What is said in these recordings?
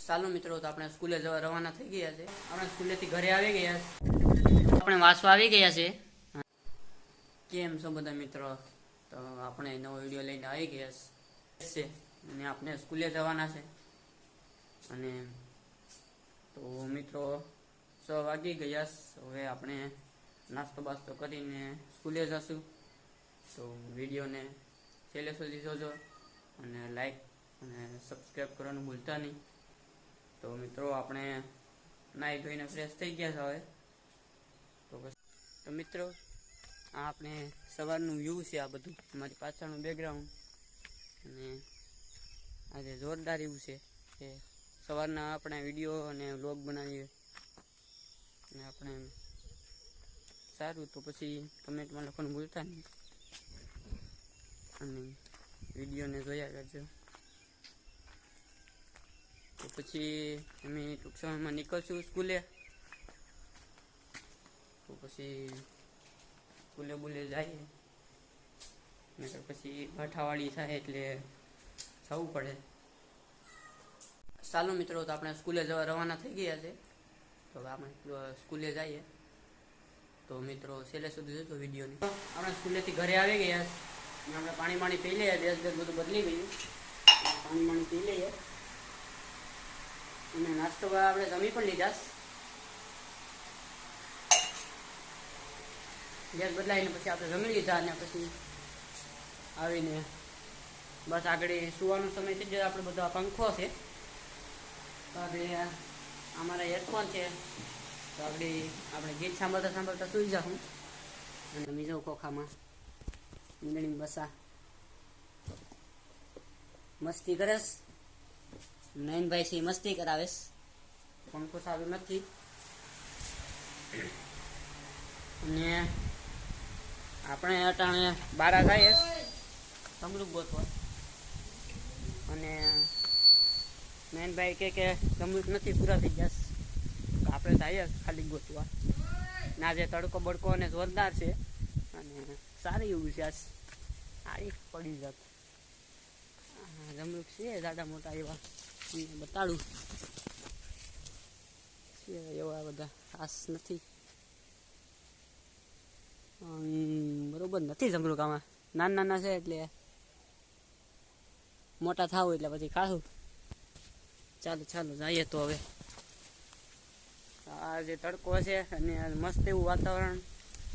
ચાલો મિત્રો, તો આપણે સ્કૂલે જવા રવાના થઈ ગયા છે. આપણે સ્કૂલેથી ઘરે આવી ગયા છે. આપણે વાસવા આવી ગયા છે. કેમ છો બધા મિત્રો? તો આપણે નવો વિડીયો લઈને આવી ગયા છે અને આપણે સ્કૂલે જવાના છે. અને તો મિત્રો 6 વાગી ગયા. હવે આપણે નાસ્તો બાસ્તો કરીને સ્કૂલે જશું. તો વિડીયોને છેલ્લે સુધી જોજો અને લાઈક અને સબસ્ક્રાઈબ કરવાનું ભૂલતા નહીં. તો મિત્રો આપણે નાહી ધોઈને ફ્રેશ થઈ ગયા છે હવે. તો મિત્રો આ આપણે સવારનું વ્યૂ છે, આ બધું અમારી પાછળનું બેકગ્રાઉન્ડ. અને આજે જોરદાર એવું છે કે સવારના આપણે વિડીયો અને વ્લોગ બનાવીએ અને આપણે સારું. તો પછી કમેન્ટમાં લખવાનું ભૂલતા નહીં અને વિડીયોને જોયા કરજો. તો પછી અમે ટૂંક સમયમાં નીકળશું સ્કૂલે. તો પછી સ્કૂલે બુલે જઈએ ને તો પછી ભાઠાવાળી થાય એટલે જવું પડે. ચાલો મિત્રો, તો આપણે સ્કૂલે જવા રવાના થઈ ગયા છે. તો આપણે સ્કૂલે જઈએ. તો મિત્રો છેલ્લે સુધી જોજો વિડીયોને. આપણે સ્કૂલેથી ઘરે આવી ગયા અને આપણે પાણી પી લઈએ. દેશ બધું બદલી ગયું. પાણી પી લઈએ અને નાસ્તો આપણે જમી પણ લીધા. ગેસ બદલાવીને પછી આપણે જમી લીધા અને પછી આવીને બસ આગળ સુવાનો સમય થઈ જાય. આપણે બધો પંખો છે તો આપણે અમારા હેડફોન છે તો આપણે ગીત સાંભળતા સુઈ જાઉં. અને બીજો ખોખામાં મીંદડી બસા મસ્તી કરેશ. નયનભાઈ છે મસ્તી કરાવેશ. પંખો સારું નથી. અને આપણે અટાણે બારા જઈએ તમરૂક ગોતવા. અને નયનભાઈ કે તમરૂક નથી, પૂરા થઈ ગયા. આપણે જઈએ ખાલી ગોતવા. ના જે તડકો બડકો અને જોરદાર છે અને સારી એવું છે. આરી પડી જાત જમરૂક છે જાડા મોટા એવા બતાડું છે. એવા બધા ખાસ નથી, બરોબર નથી જમરૂક. આમાં નાના છે એટલે મોટા થાવ એટલે પછી ખાવું. ચાલો જઈએ તો હવે. આ જે તડકો છે અને મસ્ત એવું વાતાવરણ,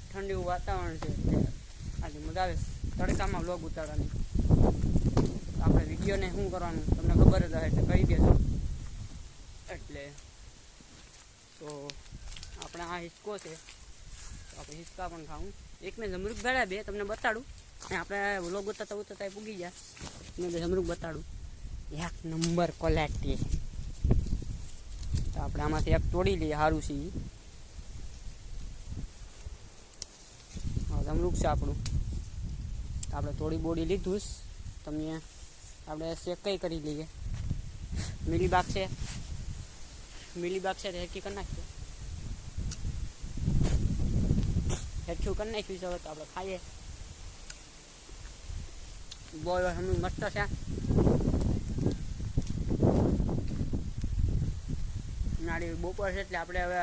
ઠંડી એવું વાતાવરણ છે એટલે આજે મજા આવે તડકામાં વ્લોગ ઉતારવાની. આપણે વિડીયોને શું કરવાનું તમને ખબર જ હોય એટલે કહી દેજો. એટલે તો આપણે આ હિસકો છે તો આપણે હિસકા પણ ખાવું. એક મેં જમરૂક ભેળા બે તમને બતાડું અને આપણે વ્લોગ ઉતરતા પૂગી જાય મેં જમરૂક બતાડું. એક નંબર ક્વોલિટી. તો આપણે આમાંથી એક તોડી લઈએ. સારું છે જમરૂક છે આપણું. તો આપણે થોડી બોડી લીધું તમને આપણે ચેક કરી લઈએ. મિલીબાગ છે તો હેકી કરી નાખીએ. હેઠું કરી નાખ્યું છે. હવે તો આપણે ખાઈએ. બહુ મસ્ત છે. નાળી બપોર છે એટલે આપણે હવે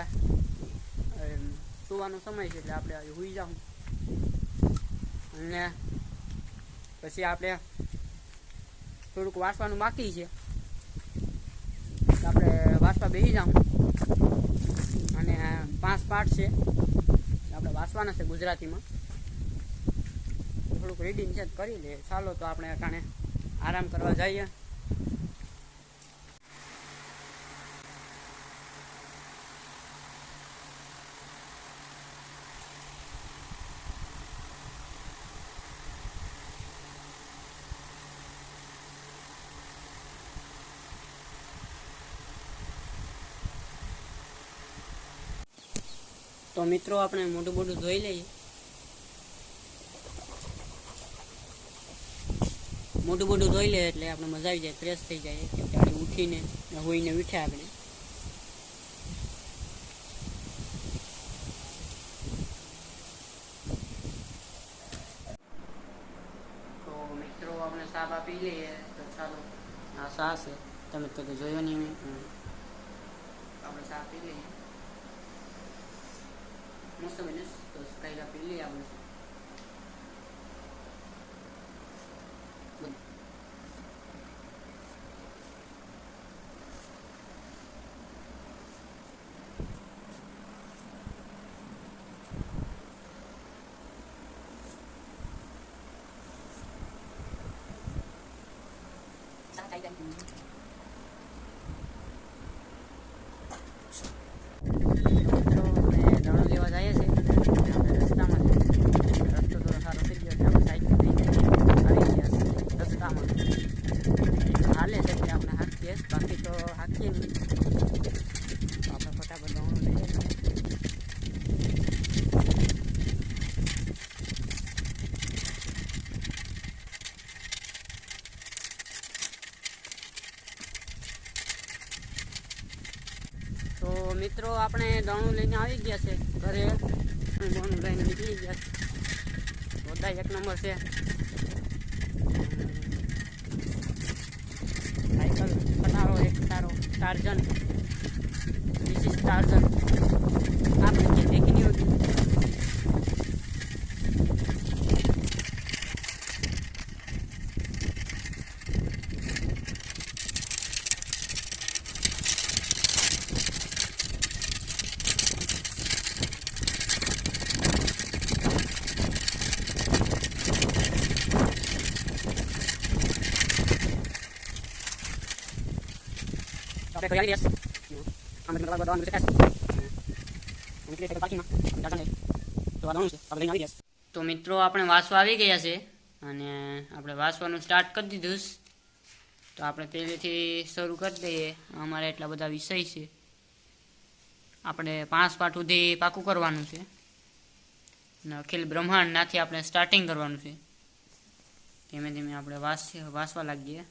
સુવાનો સમય છે એટલે આપણે આજે સૂઈ જાઉં. અને પછી આપણે થોડુંક વાંચવાનું બાકી છે. આપણે વાંચવા બેસી જાઉં. અને 5 પાઠ છે આપણે વાંચવાના છે ગુજરાતીમાં. થોડુંક રીડિંગ છે કરી લે. ચાલો તો આપણે અટાણે આરામ કરવા જઈએ. તો મિત્રો આપણે મોઢું ધોઈ લઈએ. મોઢું ધોઈ લઈએ એટલે આપણે મજા આવી જાય, ફ્રેશ થઈ જાય. ત્યારે ઉઠીને હોઈને ઉઠ્યા આપણે. તો મિત્રો આપણે ચા પી લઈએ. તો ચાલો આ ચા છે, તમે તો જોયો નહીં. લઈએ મસ્ત બને તો સ્કાય કાપી લઈએ આપણે દણો લેવા જઈએ છીએ આપણે રસ્તામાં રસ્તો થોડો સારો થઈ ગયો એટલે આપણે સાઈડ આવી ગયા રસ્તામાં હાલે છે એટલે આપણે હાંકીએ બાકી તો હાંકીએ નહીં તો આપણે ફટાફટ દણો લઈએ તો મિત્રો આપણે દણું લઈને આવી ગયા છે ઘરે દણું લઈને નીકળી ગયા છે બધા એક નંબર છે સાયકલ પટારો એક સારો ટાર્જન ધીસ ઇઝ ટાર્જન આપણે જે દેખી હોતી આપણે કરી રહ્યા અમે મતલબ બતાવવાનું છે અમે કે પાર્કિંગમાં જાતા નહીં તો આ દણું છે આપણે લઈને આવી ગયા તો મિત્રો આપણે વાસવા આવી ગયા છે અને આપણે વાસવાનું સ્ટાર્ટ કરી દીધું તો આપણે પહેલેથી શરૂ કરી દઈએ અમારે એટલા બધા વિષય છે આપણે 5 પાઠ સુધી પાકું કરવાનું છે અને અખિલ બ્રહ્માંડ નાથી આપણે સ્ટાર્ટિંગ કરવાનું છે ધીમે ધીમે આપણે વાસવા લાગીએ